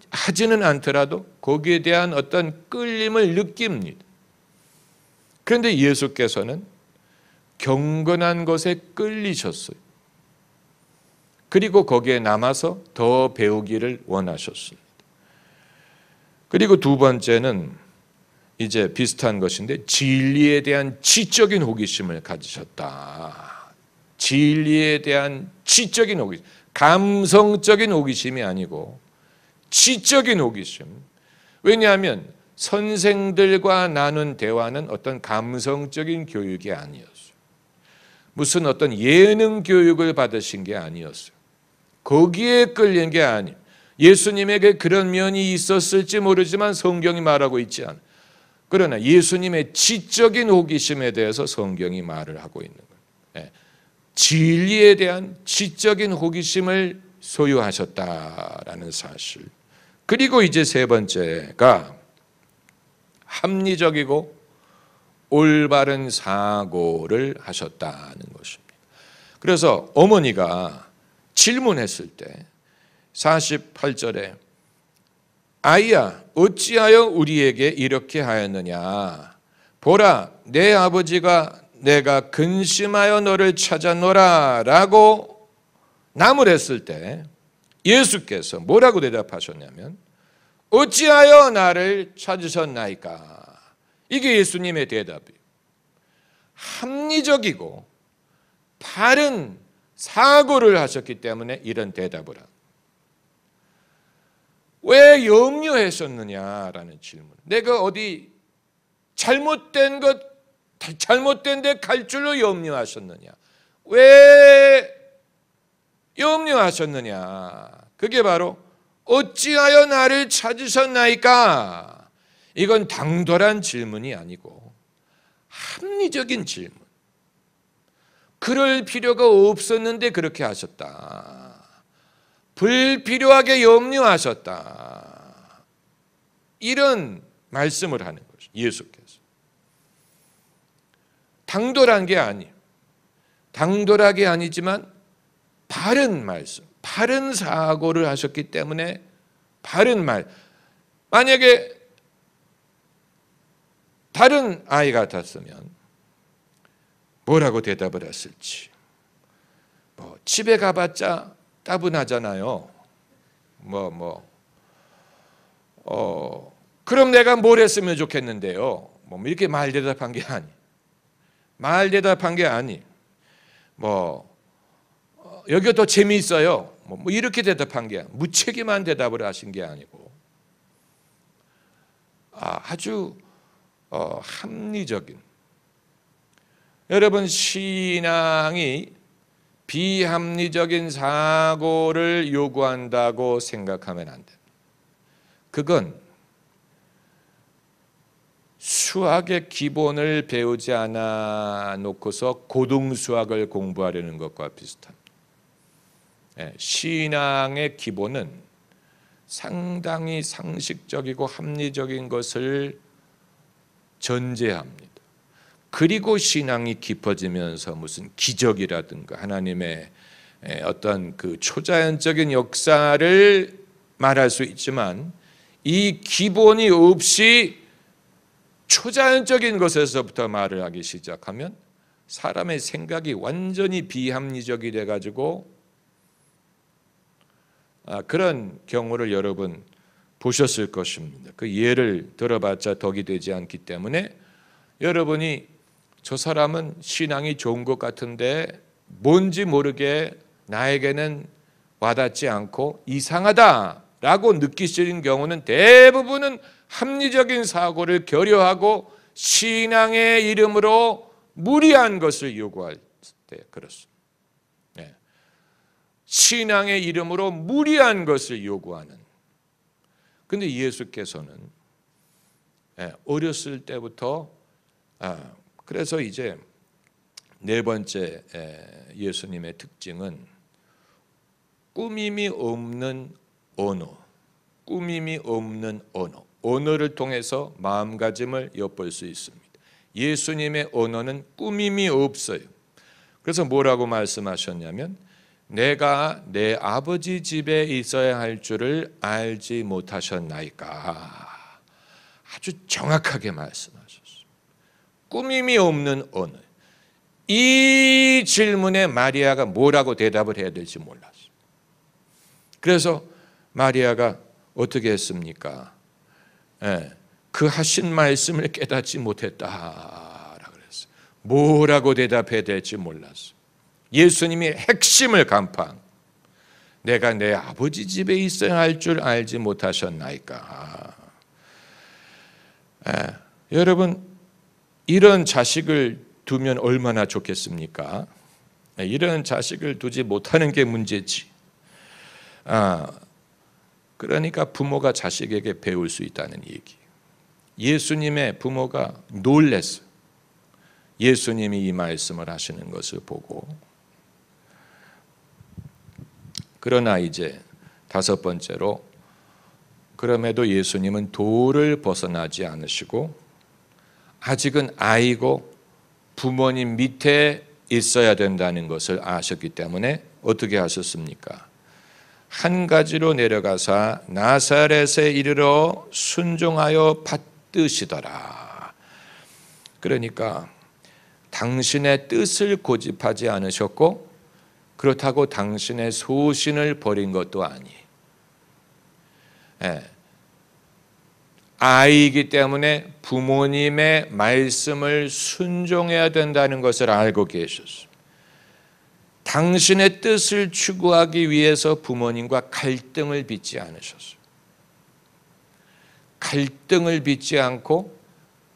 하지는 않더라도 거기에 대한 어떤 끌림을 느낍니다. 그런데 예수께서는 경건한 것에 끌리셨어요. 그리고 거기에 남아서 더 배우기를 원하셨습니다. 그리고 두 번째는 이제 비슷한 것인데 진리에 대한 지적인 호기심을 가지셨다. 진리에 대한 지적인 호기심, 감성적인 호기심이 아니고 지적인 호기심. 왜냐하면 선생들과 나눈 대화는 어떤 감성적인 교육이 아니었어요. 무슨 어떤 예능 교육을 받으신 게 아니었어요. 거기에 끌린 게 아니에요. 예수님에게 그런 면이 있었을지 모르지만 성경이 말하고 있지 않아요. 그러나 예수님의 지적인 호기심에 대해서 성경이 말을 하고 있는 거예요. 진리에 대한 지적인 호기심을 소유하셨다라는 사실. 그리고 이제 세 번째가 합리적이고 올바른 사고를 하셨다는 것입니다. 그래서 어머니가 질문했을 때 48절에 아이야 어찌하여 우리에게 이렇게 하였느냐 보라 내 아버지가 내가 근심하여 너를 찾아노라 라고 나무랬을 때 예수께서 뭐라고 대답하셨냐면 어찌하여 나를 찾으셨나이까. 이게 예수님의 대답이에요. 합리적이고 바른 사고를 하셨기 때문에 이런 대답을 합니다. 왜 염려했었느냐라는 질문. 내가 어디 잘못된 것 잘못된 데 갈 줄로 염려하셨느냐? 왜 염려하셨느냐? 그게 바로 어찌하여 나를 찾으셨나이까? 이건 당돌한 질문이 아니고 합리적인 질문. 그럴 필요가 없었는데 그렇게 하셨다. 불필요하게 염려하셨다. 이런 말씀을 하는 거죠. 예수께서. 당돌한 게 아니에요. 당돌하게 아니지만 바른 말씀, 바른 사고를 하셨기 때문에 바른 말. 만약에 다른 아이 같았으면 뭐라고 대답을 했을지. 집에 가봤자 따분하잖아요. 그럼 내가 뭘 했으면 좋겠는데요. 이렇게 말 대답한 게 아니. 말 대답한 게 아니. 여기가 더 재미있어요. 이렇게 대답한 게 아니. 무책임한 대답을 하신 게 아니고 아주 합리적인. 여러분, 신앙이 비합리적인 사고를 요구한다고 생각하면 안 됩니다. 그건 수학의 기본을 배우지 않아 놓고서 고등수학을 공부하려는 것과 비슷합니다. 신앙의 기본은 상당히 상식적이고 합리적인 것을 전제합니다. 그리고 신앙이 깊어지면서 무슨 기적이라든가 하나님의 어떤 그 초자연적인 역사를 말할 수 있지만 이 기본이 없이 초자연적인 것에서부터 말을 하기 시작하면 사람의 생각이 완전히 비합리적이 돼가지고 그런 경우를 여러분 보셨을 것입니다. 그 예를 들어봤자 덕이 되지 않기 때문에 여러분이 저 사람은 신앙이 좋은 것 같은데 뭔지 모르게 나에게는 와닿지 않고 이상하다라고 느끼시는 경우는 대부분은 합리적인 사고를 결여하고 신앙의 이름으로 무리한 것을 요구할 때 그렇습니다. 신앙의 이름으로 무리한 것을 요구하는. 그런데 예수께서는 어렸을 때부터 그래서 이제 네 번째 예수님의 특징은 꾸밈이 없는 언어. 꾸밈이 없는 언어. 언어를 통해서 마음가짐을 엿볼 수 있습니다. 예수님의 언어는 꾸밈이 없어요. 그래서 뭐라고 말씀하셨냐면 내가 내 아버지 집에 있어야 할 줄을 알지 못하셨나이까. 아주 정확하게 말씀하셨어요. 꾸밈이 없는 언어. 이 질문에 마리아가 뭐라고 대답을 해야 될지 몰랐어요. 그래서 마리아가 어떻게 했습니까? 그 하신 말씀을 깨닫지 못했다라고 그랬어요. 뭐라고 대답해야 될지 몰랐어요. 예수님이 핵심을 간파한. 내가 내 아버지 집에 있어야 할 줄 알지 못하셨나이까. 여러분, 이런 자식을 두면 얼마나 좋겠습니까? 이런 자식을 두지 못하는 게 문제지. 그러니까 부모가 자식에게 배울 수 있다는 얘기. 예수님의 부모가 놀랐어요. 예수님이 이 말씀을 하시는 것을 보고. 그러나 이제 다섯 번째로, 그럼에도 예수님은 도를 벗어나지 않으시고 아직은 아이고 부모님 밑에 있어야 된다는 것을 아셨기 때문에 어떻게 하셨습니까? 한 가지로 내려가사 나사렛에 이르러 순종하여 받드시더라. 그러니까 당신의 뜻을 고집하지 않으셨고 그렇다고 당신의 소신을 버린 것도 아니에요. 아이이기 때문에 부모님의 말씀을 순종해야 된다는 것을 알고 계셨어요. 당신의 뜻을 추구하기 위해서 부모님과 갈등을 빚지 않으셨어요. 갈등을 빚지 않고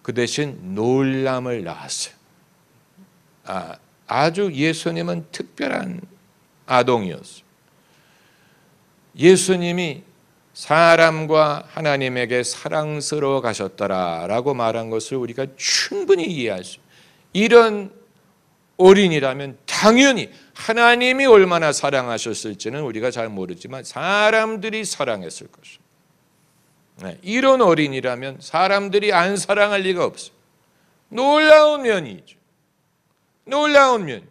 그 대신 놀람을 낳았어요. 아주 예수님은 특별한 아동이었어요. 예수님이 사람과 하나님에게 사랑스러워 가셨더라라고 말한 것을 우리가 충분히 이해할 수 있어요. 이런 어린이라면 당연히 하나님이 얼마나 사랑하셨을지는 우리가 잘 모르지만 사람들이 사랑했을 것입니다. 이런 어린이라면 사람들이 안 사랑할 리가 없어요. 놀라운 면이죠. 놀라운 면.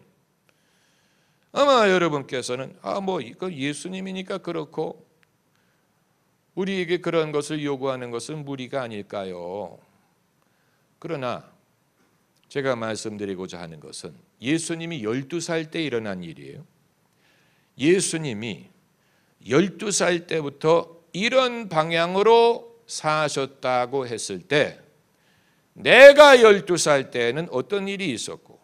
아마 여러분께서는 이거 예수님이니까 그렇고 우리에게 그런 것을 요구하는 것은 무리가 아닐까요? 그러나 제가 말씀드리고자 하는 것은 예수님이 12살 때 일어난 일이에요. 예수님이 12살 때부터 이런 방향으로 사셨다고 했을 때 내가 12살 때에는 어떤 일이 있었고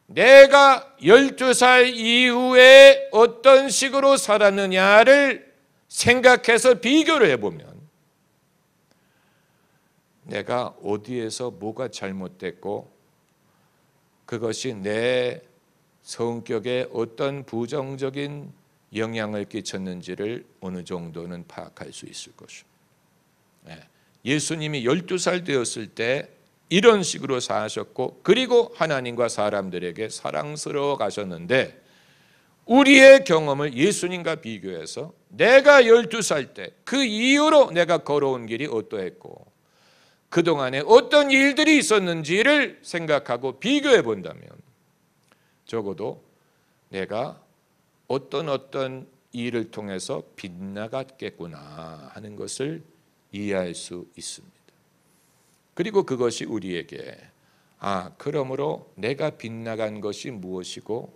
내가 12살 이후에 어떤 식으로 살았느냐를 생각해서 비교를 해보면 내가 어디에서 뭐가 잘못됐고 그것이 내 성격에 어떤 부정적인 영향을 끼쳤는지를 어느 정도는 파악할 수 있을 것입니다. 예수님이 12살 되었을 때 이런 식으로 사셨고 그리고 하나님과 사람들에게 사랑스러워 가셨는데 우리의 경험을 예수님과 비교해서 내가 12살 때 그 이후로 내가 걸어온 길이 어떠했고 그동안에 어떤 일들이 있었는지를 생각하고 비교해 본다면 적어도 내가 어떤 일을 통해서 빗나갔겠구나 하는 것을 이해할 수 있습니다. 그리고 그것이 우리에게 그러므로 내가 빗나간 것이 무엇이고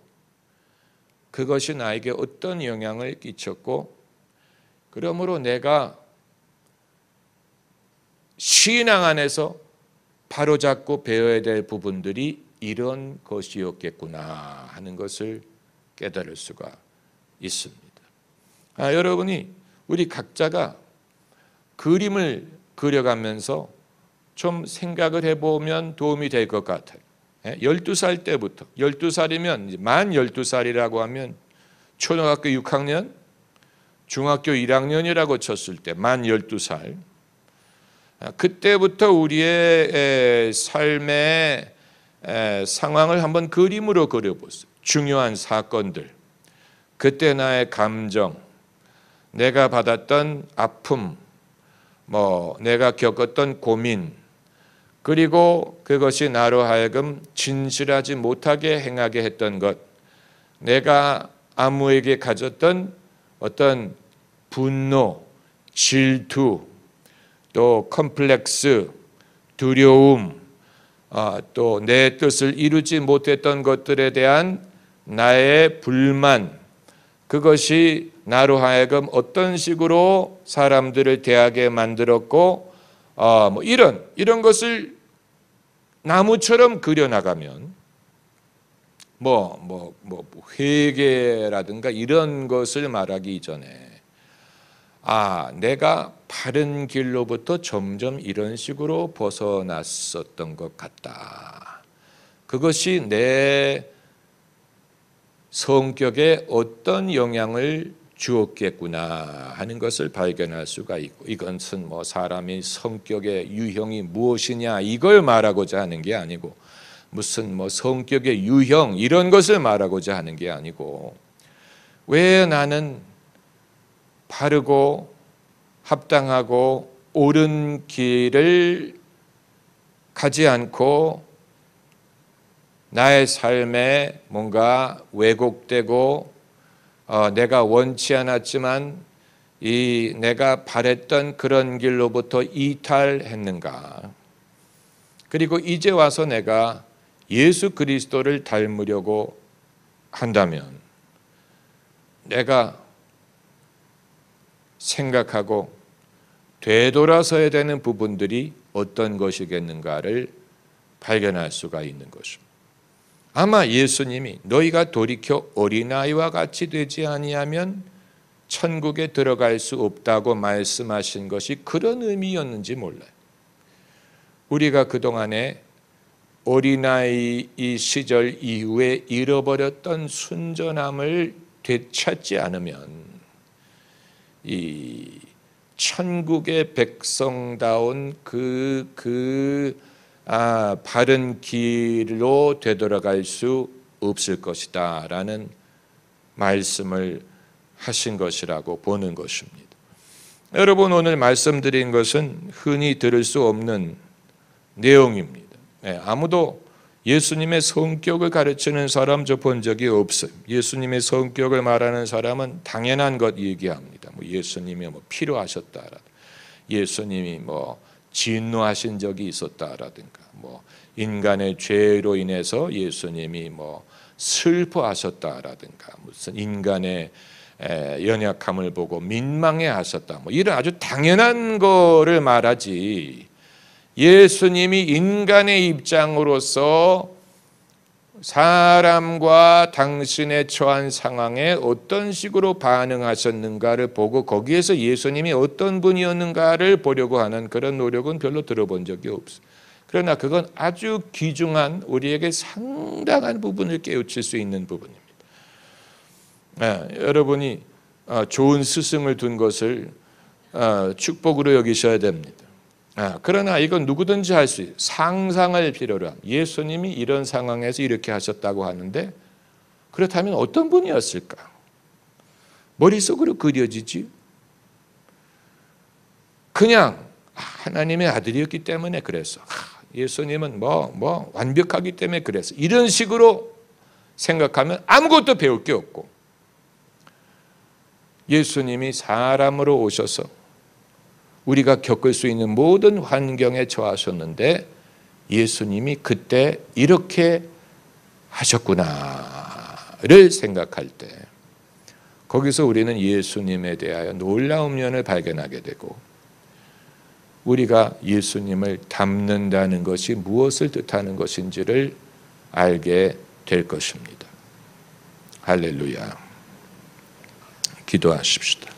그것이 나에게 어떤 영향을 끼쳤고 그러므로 내가 신앙 안에서 바로잡고 배워야 될 부분들이 이런 것이었겠구나 하는 것을 깨달을 수가 있습니다. 여러분이 우리 각자가 그림을 그려가면서 좀 생각을 해보면 도움이 될 것 같아요. 12살 때부터 12살이면 만 12살이라고 하면 초등학교 6학년 중학교 1학년이라고 쳤을 때 만 12살 그때부터 우리의 삶의 상황을 한번 그림으로 그려보세요. 중요한 사건들 그때 나의 감정 내가 받았던 아픔 내가 겪었던 고민 그리고 그것이 나로 하여금 진실하지 못하게 행하게 했던 것 내가 아무에게 가졌던 어떤 분노, 질투, 또 컴플렉스, 두려움 또 내 뜻을 이루지 못했던 것들에 대한 나의 불만 그것이 나로 하여금 어떤 식으로 사람들을 대하게 만들었고 이런 것을 나무처럼 그려나가면 회개라든가 이런 것을 말하기 이전에 내가 바른 길로부터 점점 이런 식으로 벗어났었던 것 같다. 그것이 내 성격에 어떤 영향을 주었겠구나 하는 것을 발견할 수가 있고 이것은 사람의 성격의 유형이 무엇이냐 이걸 말하고자 하는 게 아니고 무슨 성격의 유형 이런 것을 말하고자 하는 게 아니고 왜 나는 바르고 합당하고 옳은 길을 가지 않고 나의 삶에 뭔가 왜곡되고 내가 원치 않았지만 내가 바랬던 그런 길로부터 이탈했는가. 그리고 이제 와서 내가 예수 그리스도를 닮으려고 한다면 내가 생각하고 되돌아서야 되는 부분들이 어떤 것이겠는가를 발견할 수가 있는 것입니다. 아마 예수님이 너희가 돌이켜 어린아이와 같이 되지 아니하면 천국에 들어갈 수 없다고 말씀하신 것이 그런 의미였는지 몰라요. 우리가 그동안에 어린아이 시절 이후에 잃어버렸던 순전함을 되찾지 않으면 이 천국의 백성다운 바른 길로 되돌아갈 수 없을 것이다 라는 말씀을 하신 것이라고 보는 것입니다. 여러분, 오늘 말씀드린 것은 흔히 들을 수 없는 내용입니다. 아무도 예수님의 성격을 가르치는 사람 저 본 적이 없어요. 예수님의 성격을 말하는 사람은 당연한 것 얘기합니다. 예수님이 필요하셨다, 예수님이 진노하신 적이 있었다라든가, 인간의 죄로 인해서 예수님이 슬퍼하셨다라든가, 무슨 인간의 연약함을 보고 민망해하셨다, 이런 아주 당연한 거를 말하지, 예수님이 인간의 입장으로서 사람과 당신의 처한 상황에 어떤 식으로 반응하셨는가를 보고 거기에서 예수님이 어떤 분이었는가를 보려고 하는 그런 노력은 별로 들어본 적이 없어요. 그러나 그건 아주 귀중한, 우리에게 상당한 부분을 깨우칠 수 있는 부분입니다. 여러분이 좋은 스승을 둔 것을 축복으로 여기셔야 됩니다. 그러나 이건 누구든지 할 수 있어요. 상상을 필요로 합니다. 예수님이 이런 상황에서 이렇게 하셨다고 하는데 그렇다면 어떤 분이었을까? 머릿속으로 그려지지? 그냥 하나님의 아들이었기 때문에 그랬어. 예수님은 완벽하기 때문에 그랬어. 이런 식으로 생각하면 아무것도 배울 게 없고, 예수님이 사람으로 오셔서 우리가 겪을 수 있는 모든 환경에 처하셨는데 예수님이 그때 이렇게 하셨구나를 생각할 때 거기서 우리는 예수님에 대하여 놀라운 면을 발견하게 되고, 우리가 예수님을 닮는다는 것이 무엇을 뜻하는 것인지를 알게 될 것입니다. 할렐루야. 기도하십시다.